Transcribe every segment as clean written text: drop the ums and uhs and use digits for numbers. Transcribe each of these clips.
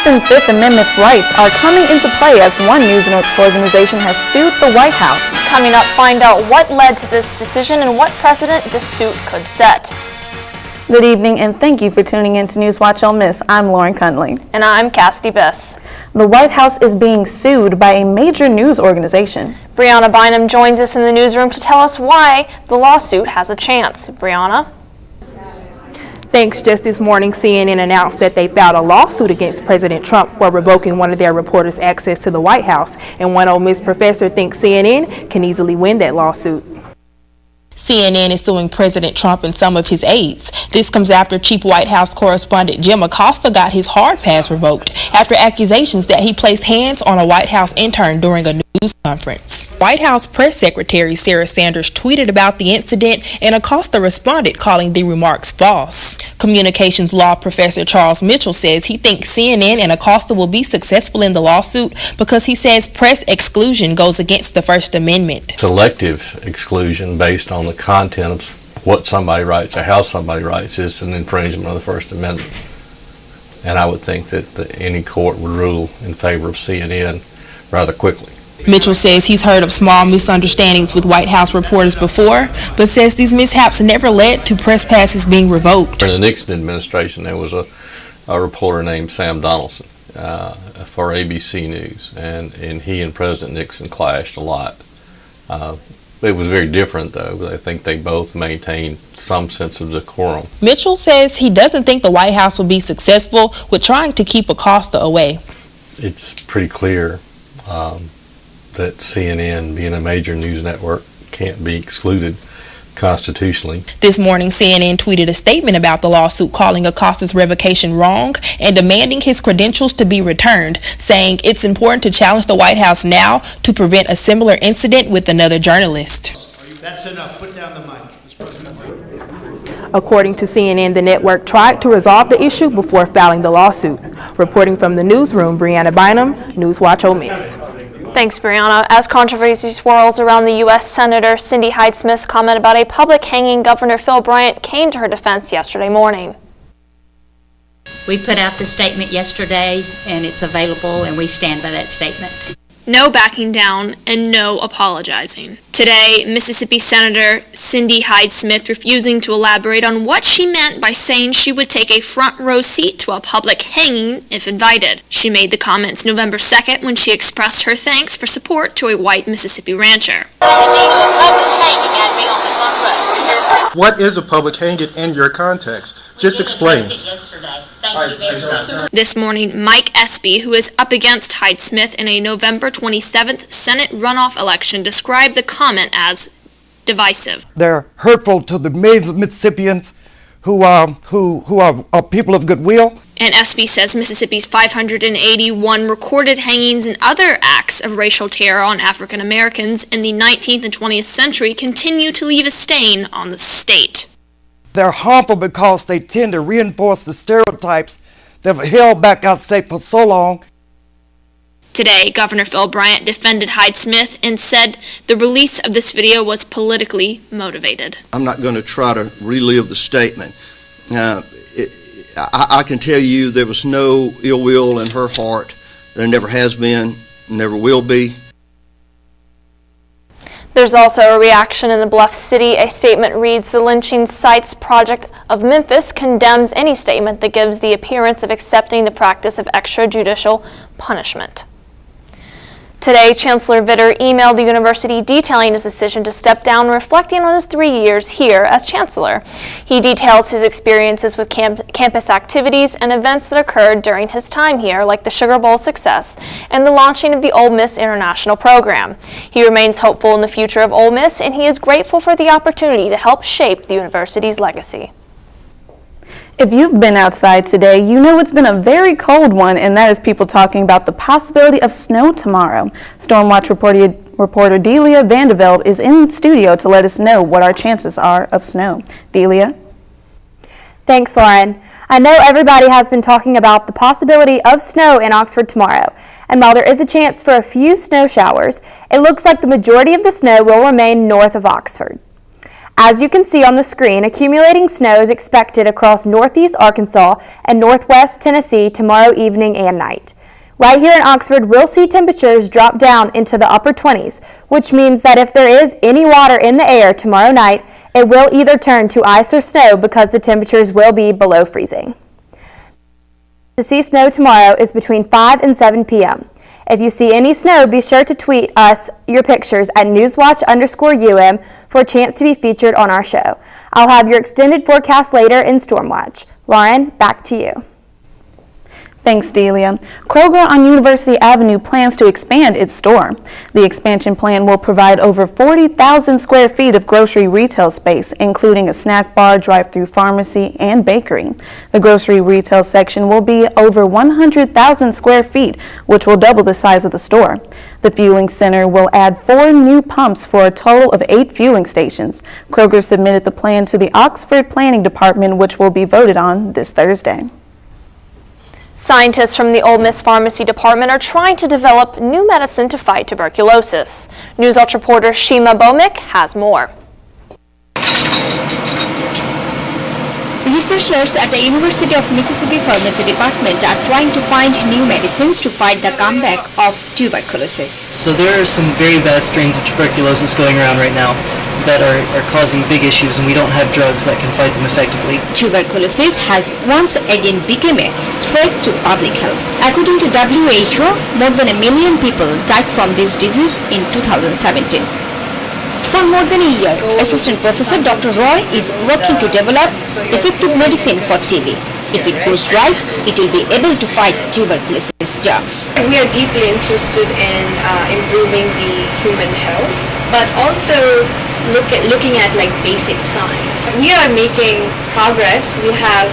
First and Fifth Amendment rights are coming into play as one news organization has sued the White House. Coming up, find out what led to this decision and what precedent this suit could set. Good evening and thank you for tuning in to NewsWatch Ole Miss. I'm Lauren Conley. And I'm Kassidy Biss. The White House is being sued by a major news organization. Brianna Bynum joins us in the newsroom to tell us why the lawsuit has a chance. Brianna? Thanks. Just this morning, CNN announced that they filed a lawsuit against President Trump for revoking one of their reporters' access to the White House. And one Ole Miss professor thinks CNN can easily win that lawsuit. CNN is suing President Trump and some of his aides. This comes after Chief White House Correspondent Jim Acosta got his hard pass revoked after accusations that he placed hands on a White House intern during a news conference. White House Press Secretary Sarah Sanders tweeted about the incident, and Acosta responded, calling the remarks false. Communications law professor Charles Mitchell says he thinks CNN and Acosta will be successful in the lawsuit because he says press exclusion goes against the First Amendment. Selective exclusion based on the content of what somebody writes or how somebody writes is an infringement of the First Amendment. And I would think that any court would rule in favor of CNN rather quickly. Mitchell says he's heard of small misunderstandings with White House reporters before, but says these mishaps never led to press passes being revoked. In the Nixon administration, there was a reporter named Sam Donaldson for ABC News, and he and President Nixon clashed a lot. It was very different, though. I think they both maintained some sense of decorum. Mitchell says he doesn't think the White House will be successful with trying to keep Acosta away. It's pretty clear that CNN, being a major news network, can't be excluded constitutionally. This morning, CNN tweeted a statement about the lawsuit calling Acosta's revocation wrong and demanding his credentials to be returned, saying it's important to challenge the White House now to prevent a similar incident with another journalist. That's enough. Put down the mic. According to CNN, the network tried to resolve the issue before filing the lawsuit. Reporting from the newsroom, Brianna Bynum, NewsWatch Ole Miss. Thanks, Brianna. As controversy swirls around the U.S. Senator Cindy HydeSmith's comment about a public hanging, Governor Phil Bryant came to her defense yesterday morning. We put out the statement yesterday, and it's available, and we stand by that statement. No backing down and no apologizing. Today, Mississippi Senator Cindy HydeSmith refusing to elaborate on what she meant by saying she would take a front row seat to a public hanging if invited. She made the comments November 2nd when she expressed her thanks for support to a white Mississippi rancher. What is a public hanging in your context? Just explain. This morning, Mike Espy, who is up against HydeSmith in a November 27th Senate runoff election, described the comment as divisive. They're hurtful to the millions of Mississippians who are people of goodwill. And Espy says Mississippi's 581 recorded hangings and other acts of racial terror on African Americans in the 19th and 20th century continue to leave a stain on the state. They're harmful because they tend to reinforce the stereotypes that have held back our state for so long. Today, Governor Phil Bryant defended HydeSmith and said the release of this video was politically motivated. I'm not going to try to relive the statement. I can tell you there was no ill will in her heart. There never has been, never will be. There's also a reaction in the Bluff City. A statement reads, "The Lynching Sites Project of Memphis condemns any statement that gives the appearance of accepting the practice of extrajudicial punishment." Today, Chancellor Vitter emailed the university detailing his decision to step down and reflecting on his 3 years here as chancellor. He details his experiences with campus activities and events that occurred during his time here, like the Sugar Bowl success and the launching of the Ole Miss International Program. He remains hopeful in the future of Ole Miss, and he is grateful for the opportunity to help shape the university's legacy. If you've been outside today, you know it's been a very cold one, and that is people talking about the possibility of snow tomorrow. Stormwatch reporter Delia Vandevelde is in the studio to let us know what our chances are of snow. Delia? Thanks, Lauren. I know everybody has been talking about the possibility of snow in Oxford tomorrow, and while there is a chance for a few snow showers, it looks like the majority of the snow will remain north of Oxford. As you can see on the screen, accumulating snow is expected across northeast Arkansas and northwest Tennessee tomorrow evening and night. Right here in Oxford, we'll see temperatures drop down into the upper 20s, which means that if there is any water in the air tomorrow night, it will either turn to ice or snow because the temperatures will be below freezing. To see snow tomorrow is between 5 and 7 p.m. If you see any snow, be sure to tweet us your pictures at NewsWatch_UM for a chance to be featured on our show. I'll have your extended forecast later in Stormwatch. Lauren, back to you. Thanks, Delia. Kroger on University Avenue plans to expand its store. The expansion plan will provide over 40,000 square feet of grocery retail space, including a snack bar, drive-through pharmacy, and bakery. The grocery retail section will be over 100,000 square feet, which will double the size of the store. The fueling center will add 4 new pumps for a total of 8 fueling stations. Kroger submitted the plan to the Oxford Planning Department, which will be voted on this Thursday. Scientists from the Ole Miss Pharmacy Department are trying to develop new medicine to fight tuberculosis. NewsWatch reporter Shima Bomik has more. Researchers at the University of Mississippi Pharmacy Department are trying to find new medicines to fight the comeback of tuberculosis. So there are some very bad strains of tuberculosis going around right now that are causing big issues, and we don't have drugs that can fight them effectively. Tuberculosis has once again become a threat to public health. According to WHO, more than 1 million people died from this disease in 2017. For more than a year, Assistant Professor Dr. Roy is working to develop effective medicine for TB. If it goes right, it will be able to fight tuberculosis germs. We are deeply interested in improving the human health, but also looking at like basic science. We are making progress. We have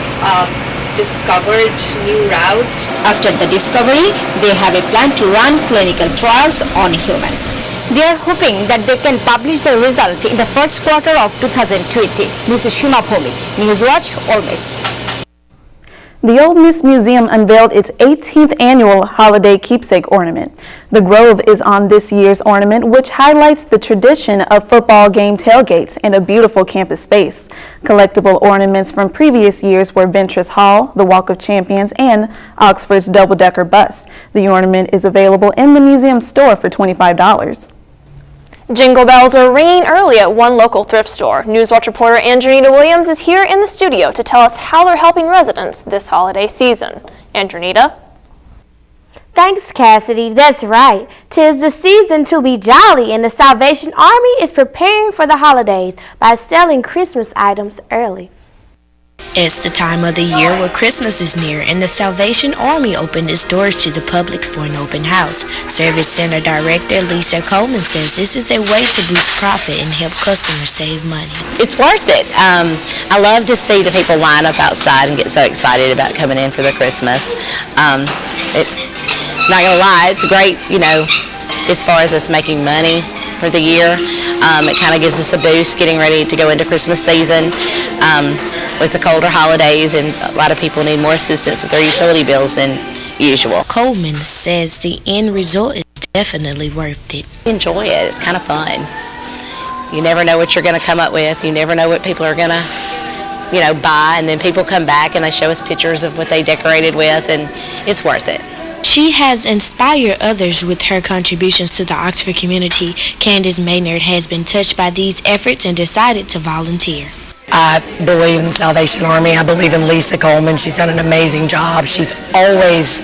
discovered new routes. After the discovery, they have a plan to run clinical trials on humans. They are hoping that they can publish the result in the first quarter of 2020. This is Shima Bomik, NewsWatch Ole Miss. The Ole Miss Museum unveiled its 18th annual holiday keepsake ornament. The Grove is on this year's ornament, which highlights the tradition of football game tailgates in a beautiful campus space. Collectible ornaments from previous years were Ventress Hall, the Walk of Champions, and Oxford's double-decker bus. The ornament is available in the museum store for $25. Jingle bells are ringing early at one local thrift store. NewsWatch reporter Andranita Williams is here in the studio to tell us how they're helping residents this holiday season. Andranita? Thanks, Kassidy. That's right. 'Tis the season to be jolly, and the Salvation Army is preparing for the holidays by selling Christmas items early. It's the time of the year where Christmas is near, and the Salvation Army opened its doors to the public for an open house. Service Center Director Lisa Coleman says this is a way to boost profit and help customers save money. It's worth it. I love to see the people line up outside and get so excited about coming in for the Christmas. Not gonna lie, it's great, as far as us making money for the year. It kind of gives us a boost getting ready to go into Christmas season. With the colder holidays, and a lot of people need more assistance with their utility bills than usual. Coleman says the end result is definitely worth it. Enjoy it. It's kind of fun. You never know what you're going to come up with. You never know what people are going to, buy, and then people come back and they show us pictures of what they decorated with, and it's worth it. She has inspired others with her contributions to the Oxford community. Candace Maynard has been touched by these efforts and decided to volunteer. I believe in the Salvation Army. I believe in Lisa Coleman. She's done an amazing job. She's always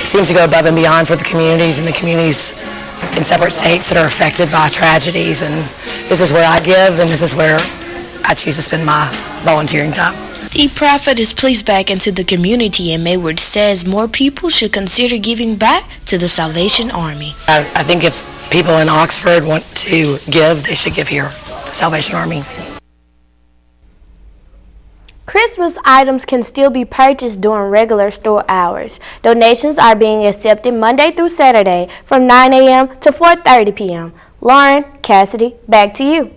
seems to go above and beyond for the communities and the communities in separate states that are affected by tragedies. And this is where I give, and this is where I choose to spend my volunteering time. The profit is placed back into the community, and Mayward says more people should consider giving back to the Salvation Army. I think if people in Oxford want to give, they should give here, the Salvation Army. Christmas items can still be purchased during regular store hours. Donations are being accepted Monday through Saturday from 9 a.m. to 4:30 p.m. Lauren, Kassidy, back to you.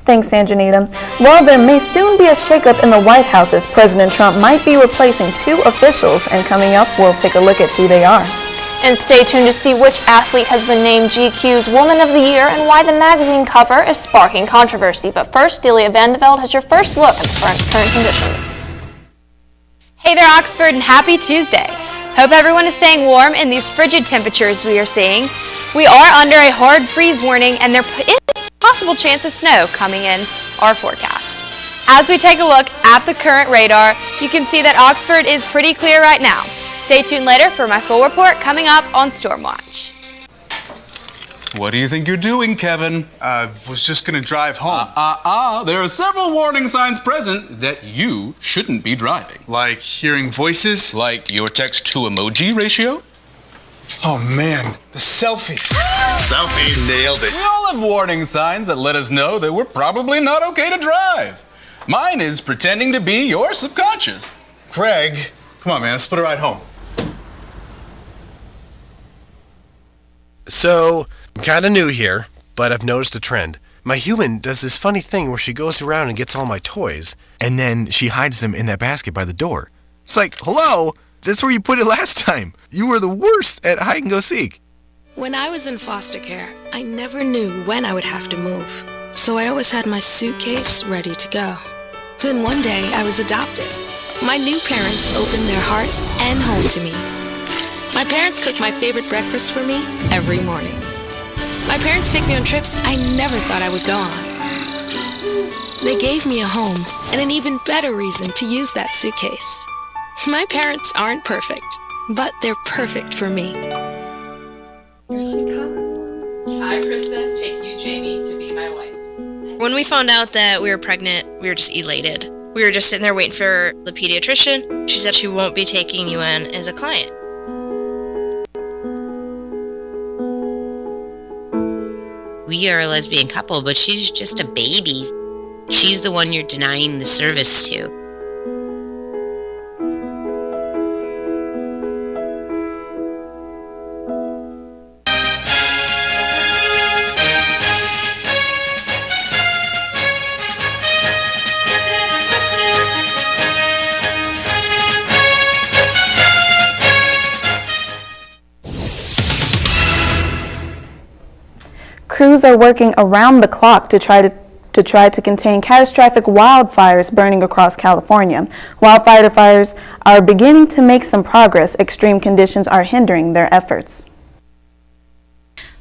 Thanks, Andranita. Well, there may soon be a shakeup in the White House as President Trump might be replacing 2 officials, and coming up, we'll take a look at who they are. And stay tuned to see which athlete has been named GQ's Woman of the Year and why the magazine cover is sparking controversy. But first, Delia Vandevelde has your first look at current conditions. Hey there, Oxford, and happy Tuesday. Hope everyone is staying warm in these frigid temperatures we are seeing. We are under a hard freeze warning, and there is a possible chance of snow coming in our forecast. As we take a look at the current radar, you can see that Oxford is pretty clear right now. Stay tuned later for my full report coming up on Stormwatch. What do you think you're doing, Kevin? Was just gonna drive home. There are several warning signs present that you shouldn't be driving. Like hearing voices? Like your text-to-emoji ratio? Oh man, the selfies. Selfies, nailed it. We all have warning signs that let us know that we're probably not okay to drive. Mine is pretending to be your subconscious. Craig, come on man, let's split a ride home. So, I'm kind of new here, but I've noticed a trend. My human does this funny thing where she goes around and gets all my toys, and then she hides them in that basket by the door. It's like, hello, that's where you put it last time. You were the worst at hide and go seek. When I was in foster care, I never knew when I would have to move, so I always had my suitcase ready to go. Then one day, I was adopted. My new parents opened their hearts and home to me. My parents cook my favorite breakfast for me every morning. My parents take me on trips I never thought I would go on. They gave me a home and an even better reason to use that suitcase. My parents aren't perfect, but they're perfect for me. Here she comes. Hi, Krista. Take you, Jamie, to be my wife. When we found out that we were pregnant, we were just elated. We were just sitting there waiting for the pediatrician. She said she won't be taking you in as a client. We are a lesbian couple, but she's just a baby. She's the one you're denying the service to. Crews are working around the clock to try to contain catastrophic wildfires burning across California. Wildfires are beginning to make some progress. Extreme conditions are hindering their efforts.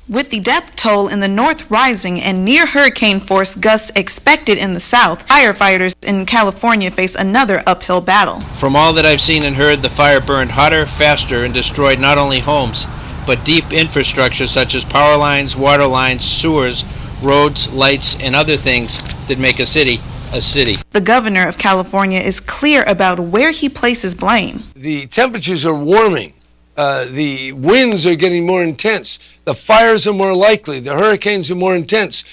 With the death toll in the north rising and near hurricane force gusts expected in the south, firefighters in California face another uphill battle. From all that I've seen and heard, the fire burned hotter, faster, and destroyed not only homes, but deep infrastructure such as power lines, water lines, sewers, roads, lights, and other things that make a city a city. The governor of California is clear about where he places blame. The temperatures are warming. The winds are getting more intense. The fires are more likely. The hurricanes are more intense.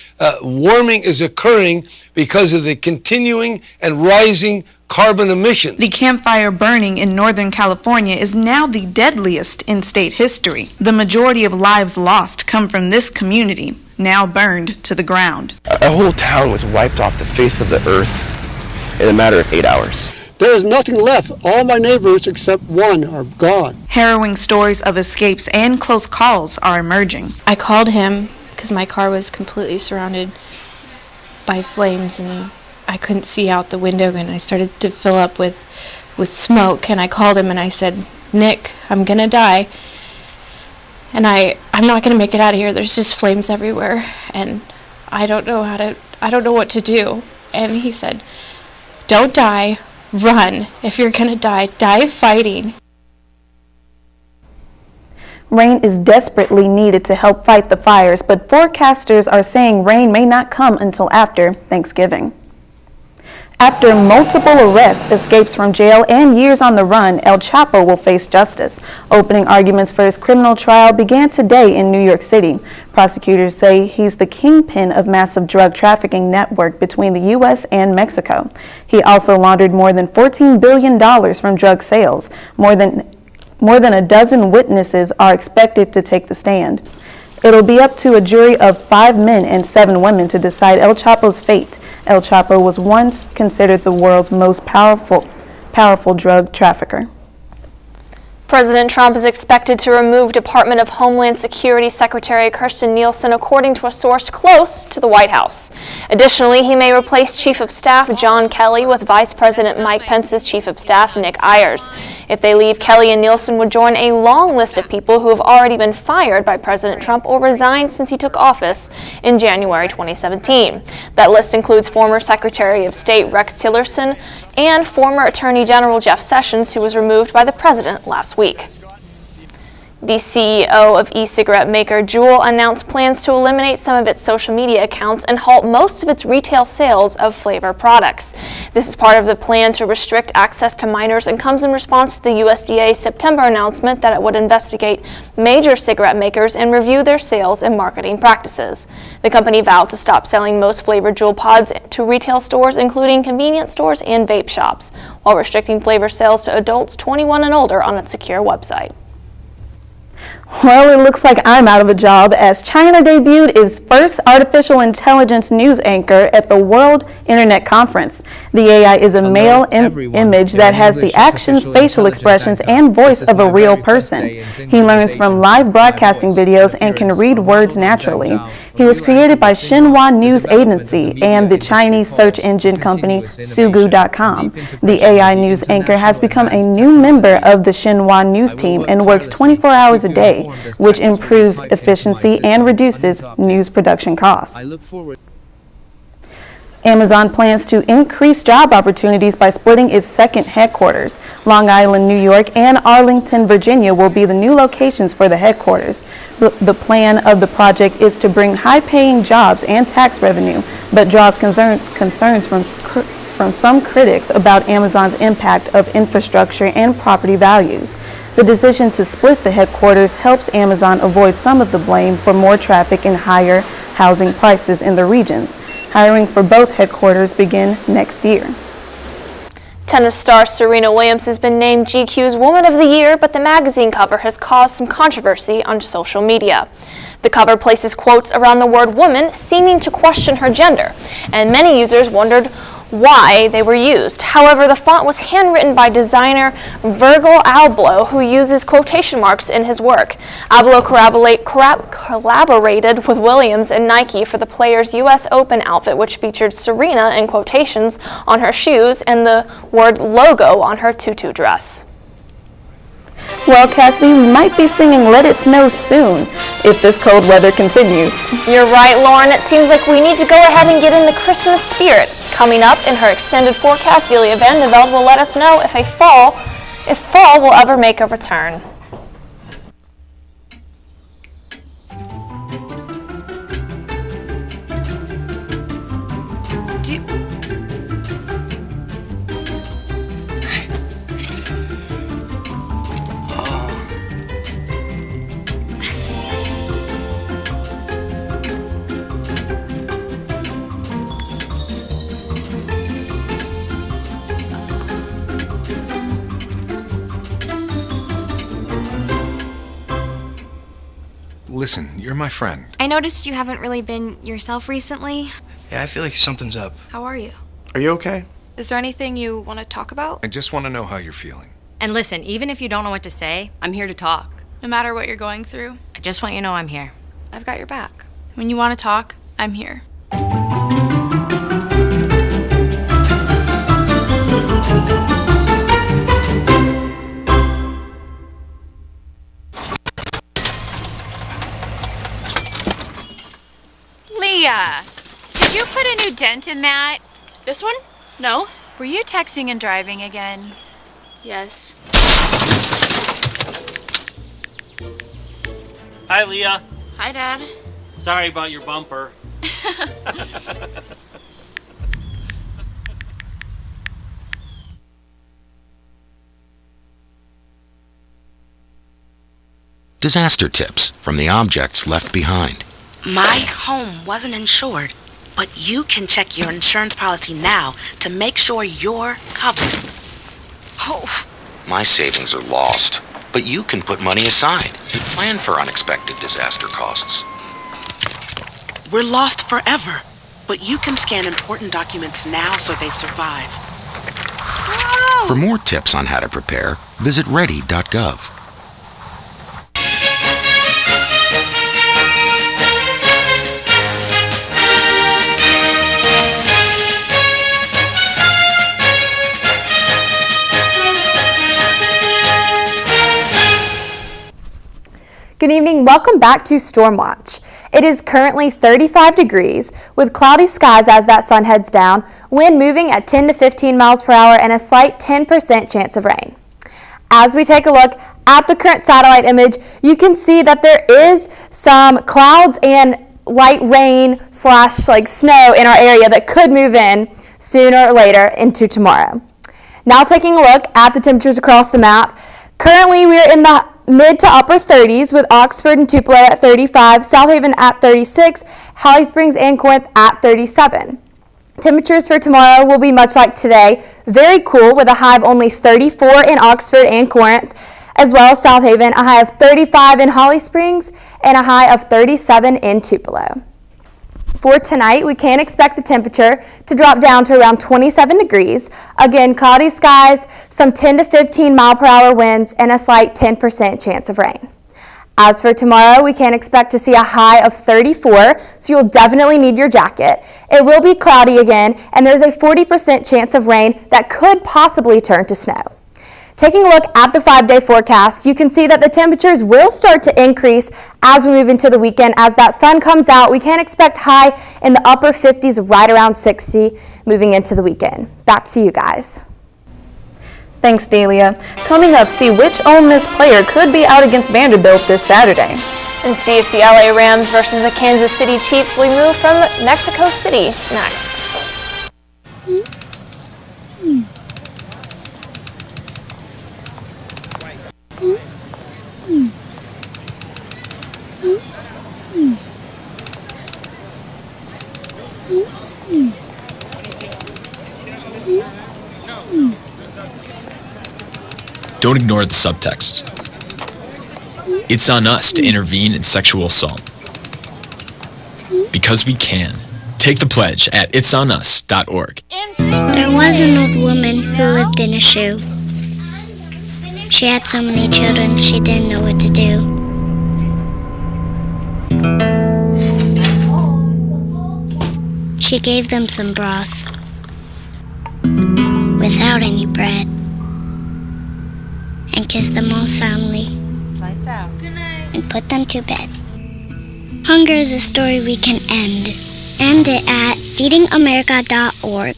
Warming is occurring because of the continuing and rising carbon emissions. The campfire burning in Northern California is now the deadliest in state history. The majority of lives lost come from this community, now burned to the ground. A whole town was wiped off the face of the earth in a matter of 8 hours. There is nothing left. All my neighbors except one are gone. Harrowing stories of escapes and close calls are emerging. I called him because my car was completely surrounded by flames and I couldn't see out the window, and I started to fill up with smoke, and I called him and I said, "Nick, I'm gonna die, and I'm not gonna make it out of here. There's just flames everywhere, and I don't know what to do." And he said, "Don't die, run. If you're gonna die, die fighting." Rain is desperately needed to help fight the fires, but forecasters are saying rain may not come until after Thanksgiving. After multiple arrests, escapes from jail, and years on the run, El Chapo will face justice. Opening arguments for his criminal trial began today in New York City. Prosecutors say he's the kingpin of massive drug trafficking network between the U.S. and Mexico. He also laundered more than $14 billion from drug sales. More than a dozen witnesses are expected to take the stand. It'll be up to a jury of 5 men and 7 women to decide El Chapo's fate. El Chapo was once considered the world's most powerful drug trafficker. President Trump is expected to remove Department of Homeland Security Secretary Kirstjen Nielsen, according to a source close to the White House. Additionally, he may replace Chief of Staff John Kelly with Vice President Mike Pence's Chief of Staff Nick Ayers. If they leave, Kelly and Nielsen would join a long list of people who have already been fired by President Trump or resigned since he took office in January 2017. That list includes former Secretary of State Rex Tillerson and former Attorney General Jeff Sessions, who was removed by the president last week. The CEO of e-cigarette maker Juul announced plans to eliminate some of its social media accounts and halt most of its retail sales of flavor products. This is part of the plan to restrict access to minors and comes in response to the USDA's September announcement that it would investigate major cigarette makers and review their sales and marketing practices. The company vowed to stop selling most flavored Juul pods to retail stores, including convenience stores and vape shops, while restricting flavor sales to adults 21 and older on its secure website. Well, it looks like I'm out of a job as China debuted its first artificial intelligence news anchor at the World Internet Conference. The AI is a male image that has the actions, facial expressions, and voice of a real person. He learns from live broadcasting videos and can read words naturally. He was created by Xinhua News Agency and the Chinese search engine company Sugu.com. The AI news anchor has become a new member of the Xinhua News team and works 24 hours a day, which improves efficiency and reduces news production costs. Amazon plans to increase job opportunities by splitting its second headquarters. Long Island, New York, and Arlington, Virginia will be the new locations for the headquarters. The plan of the project is to bring high-paying jobs and tax revenue, but draws concerns from some critics about Amazon's impact of infrastructure and property values. The decision to split the headquarters helps Amazon avoid some of the blame for more traffic and higher housing prices in the regions. Hiring for both headquarters begin next year. Tennis star Serena Williams has been named GQ's Woman of the Year, but the magazine cover has caused some controversy on social media. The cover places quotes around the word woman, seeming to question her gender, and many users wondered why they were used. However, the font was handwritten by designer Virgil Abloh, who uses quotation marks in his work. Abloh collaborated with Williams and Nike for the player's U.S. Open outfit, which featured Serena in quotations on her shoes and the word logo on her tutu dress. Well, Kassidy, we might be singing Let It Snow soon if this cold weather continues. You're right, Lauren. It seems like we need to go ahead and get in the Christmas spirit. Coming up in her extended forecast, Delia Vandevelde will let us know if fall will ever make a return. Listen, you're my friend. I noticed you haven't really been yourself recently. Yeah, I feel like something's up. How are you? Are you okay? Is there anything you want to talk about? I just want to know how you're feeling. And listen, even if you don't know what to say, I'm here to talk. No matter what you're going through, I just want you to know I'm here. I've got your back. When you want to talk, I'm here. Leah, did you put a new dent in that? This one? No. Were you texting and driving again? Yes. Hi, Leah. Hi, Dad. Sorry about your bumper. Disaster tips from the objects left behind. My home wasn't insured, but you can check your insurance policy now to make sure you're covered. Oh. My savings are lost, but you can put money aside and plan for unexpected disaster costs. We're lost forever, but you can scan important documents now so they survive. For more tips on how to prepare, visit ready.gov. Good evening. Welcome back to Storm Watch. It is currently 35 degrees with cloudy skies as that sun heads down, wind moving at 10 to 15 miles per hour, and a slight 10% chance of rain. As we take a look at the current satellite image, you can see that there is some clouds and light rain / snow in our area that could move in sooner or later into tomorrow. Now taking a look at the temperatures across the map. Currently we are in the mid to upper 30s with Oxford and Tupelo at 35, Southaven at 36, Holly Springs and Corinth at 37. Temperatures for tomorrow will be much like today, very cool with a high of only 34 in Oxford and Corinth, as well as Southaven, a high of 35 in Holly Springs and a high of 37 in Tupelo. For tonight, we can expect the temperature to drop down to around 27 degrees. Again, cloudy skies, some 10 to 15 mile per hour winds, and a slight 10% chance of rain. As for tomorrow, we can expect to see a high of 34, so you'll definitely need your jacket. It will be cloudy again, and there's a 40% chance of rain that could possibly turn to snow. Taking a look at the 5-day forecast, you can see that the temperatures will start to increase as we move into the weekend. As that sun comes out, we can expect high in the upper 50s, right around 60, moving into the weekend. Back to you guys. Thanks, Delia. Coming up, see which Ole Miss player could be out against Vandevelde this Saturday. And see if the LA Rams versus the Kansas City Chiefs will move from Mexico City next. Don't ignore the subtext. It's on us to intervene in sexual assault. Because we can. Take the pledge at itsonus.org. There was an old woman who lived in a shoe. She had so many children she didn't know what to do. She gave them some broth without any bread and kissed them all soundly. Lights out. Good night. And put them to bed. Hunger is a story we can end. End it at feedingamerica.org.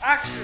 Action.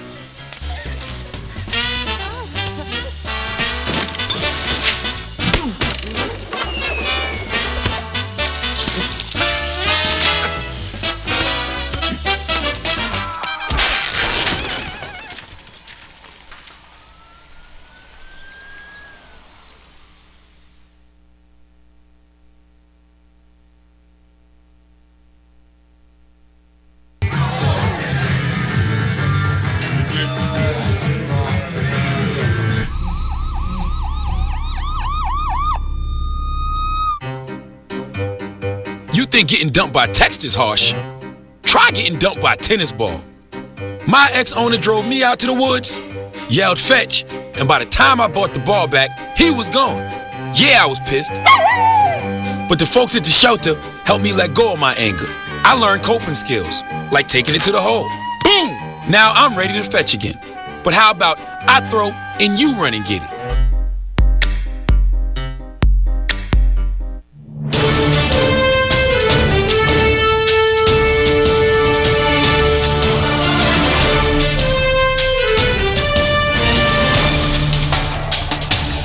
You think getting dumped by text is harsh? Try getting dumped by a tennis ball. My ex-owner drove me out to the woods, yelled fetch, and by the time I bought the ball back, he was gone. Yeah, I was pissed. But the folks at the shelter helped me let go of my anger. I learned coping skills, like taking it to the hole. Boom! Now I'm ready to fetch again. But how about I throw and you run and get it?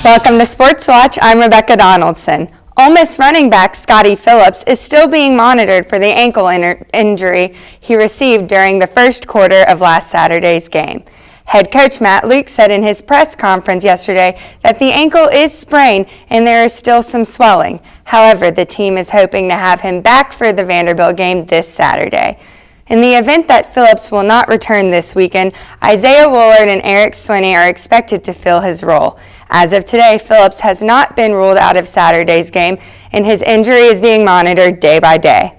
Welcome to Sports Watch. I'm Rebecca Donaldson. Ole Miss running back Scotty Phillips is still being monitored for the ankle injury he received during the first quarter of last Saturday's game. Head coach Matt Luke said in his press conference yesterday that the ankle is sprained and there is still some swelling. However, the team is hoping to have him back for the Vanderbilt game this Saturday. In the event that Phillips will not return this weekend, Isaiah Woolard and Eric Swinney are expected to fill his role. As of today, Phillips has not been ruled out of Saturday's game, and his injury is being monitored day by day.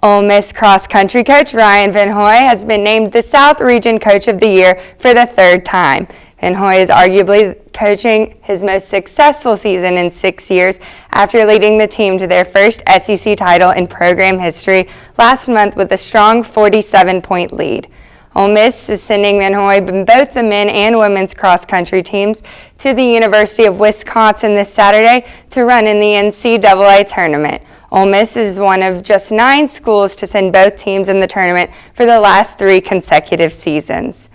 Ole Miss cross-country coach Ryan Van Hoy has been named the South Region Coach of the Year for the third time. Van Hoy is arguably coaching his most successful season in 6 years after leading the team to their first SEC title in program history last month with a strong 47-point lead. Ole Miss is sending both the men and women's cross-country teams to the University of Wisconsin this Saturday to run in the NCAA tournament. Ole Miss is one of just 9 schools to send both teams in the tournament for the last 3 consecutive seasons.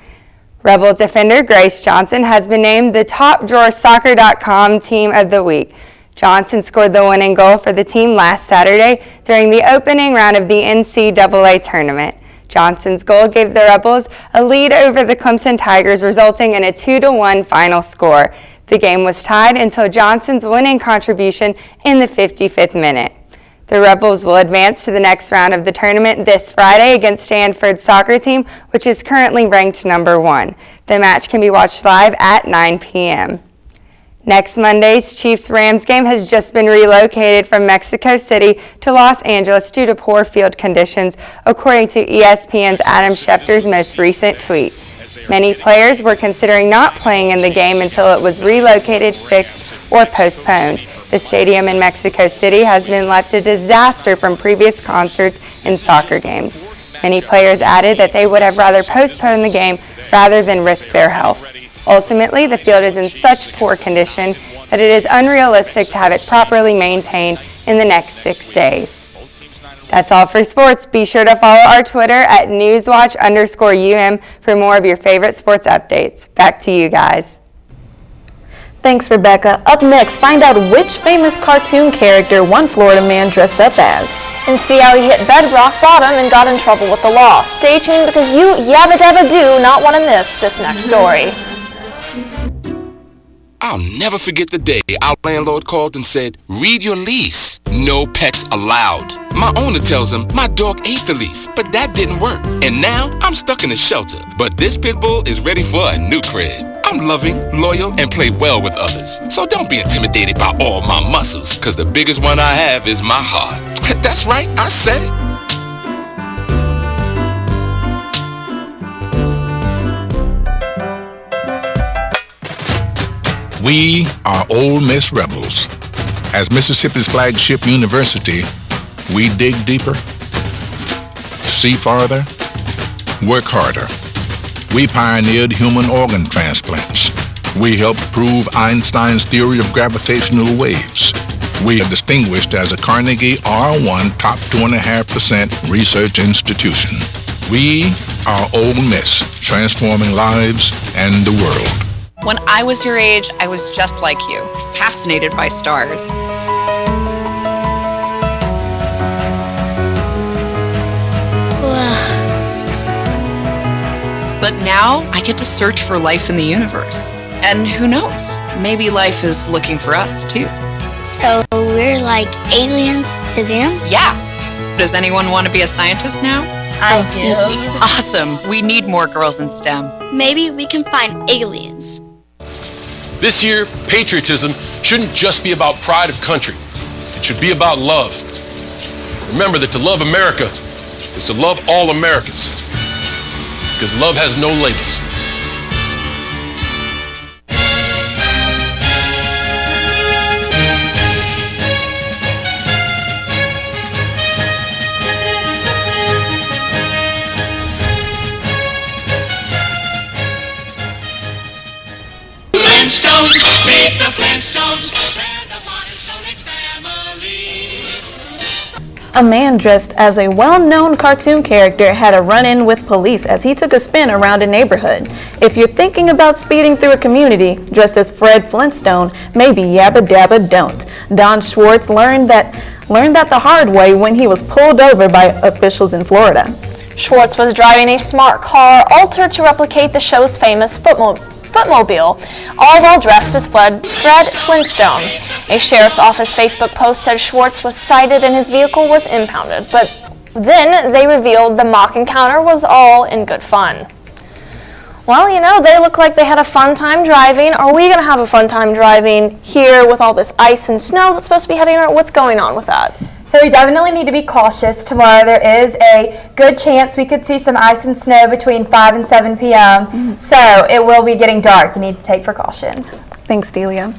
Rebel defender Grace Johnson has been named the TopDrawerSoccer.com Team of the Week. Johnson scored the winning goal for the team last Saturday during the opening round of the NCAA tournament. Johnson's goal gave the Rebels a lead over the Clemson Tigers, resulting in a 2-1 final score. The game was tied until Johnson's winning contribution in the 55th minute. The Rebels will advance to the next round of the tournament this Friday against Stanford's soccer team, which is currently ranked number 1. The match can be watched live at 9 p.m. Next Monday's Chiefs-Rams game has just been relocated from Mexico City to Los Angeles due to poor field conditions, according to ESPN's Adam Schefter's most recent tweet. Many players were considering not playing in the game until it was relocated, fixed, or postponed. The stadium in Mexico City has been left a disaster from previous concerts and soccer games. Many players added that they would have rather postponed the game rather than risk their health. Ultimately, the field is in such poor condition that it is unrealistic to have it properly maintained in the next 6 days. That's all for sports. Be sure to follow our Twitter at NewsWatch_UM for more of your favorite sports updates. Back to you guys. Thanks, Rebecca. Up next, find out which famous cartoon character one Florida man dressed up as. And see how he hit bedrock bottom and got in trouble with the law. Stay tuned because you yabba dabba do not want to miss this next story. I'll never forget the day our landlord called and said, "Read your lease. No pets allowed." My owner tells him my dog ate the lease, but that didn't work. And now I'm stuck in a shelter. But this pit bull is ready for a new crib. I'm loving, loyal, and play well with others. So don't be intimidated by all my muscles, because the biggest one I have is my heart. That's right, I said it. We are Ole Miss Rebels. As Mississippi's flagship university, we dig deeper, see farther, work harder. We pioneered human organ transplants. We helped prove Einstein's theory of gravitational waves. We are distinguished as a Carnegie R1 top 2.5% research institution. We are Ole Miss, transforming lives and the world. When I was your age, I was just like you, fascinated by stars. But now I get to search for life in the universe. And who knows, maybe life is looking for us too. So we're like aliens to them? Yeah. Does anyone want to be a scientist now? I do. Awesome. We need more girls in STEM. Maybe we can find aliens. This year, patriotism shouldn't just be about pride of country. It should be about love. Remember that to love America is to love all Americans. Because love has no labels. Meet the Flintstones, they're the Flintstones family. A man dressed as a well-known cartoon character had a run-in with police as he took a spin around a neighborhood. If you're thinking about speeding through a community dressed as Fred Flintstone, maybe yabba dabba don't. Don Schwartz learned that the hard way when he was pulled over by officials in Florida. Schwartz was driving a smart car altered to replicate the show's famous footmobile, all while dressed as Fred Flintstone. A sheriff's office Facebook post said Schwartz was cited and his vehicle was impounded, but then they revealed the mock encounter was all in good fun. Well, you know, they look like they had a fun time driving. Are we going to have a fun time driving here with all this ice and snow that's supposed to be heading around? What's going on with that? So we definitely need to be cautious. Tomorrow there is a good chance we could see some ice and snow between 5 and 7 p.m. So it will be getting dark. You need to take precautions. Thanks, Delia.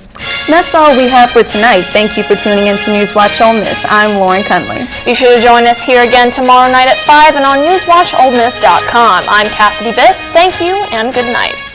And that's all we have for tonight. Thank you for tuning in to NewsWatch Ole Miss. I'm Lauren Conley. Be sure to join us here again tomorrow night at 5 and on NewsWatchOleMiss.com. I'm Kassidy Biss. Thank you and good night.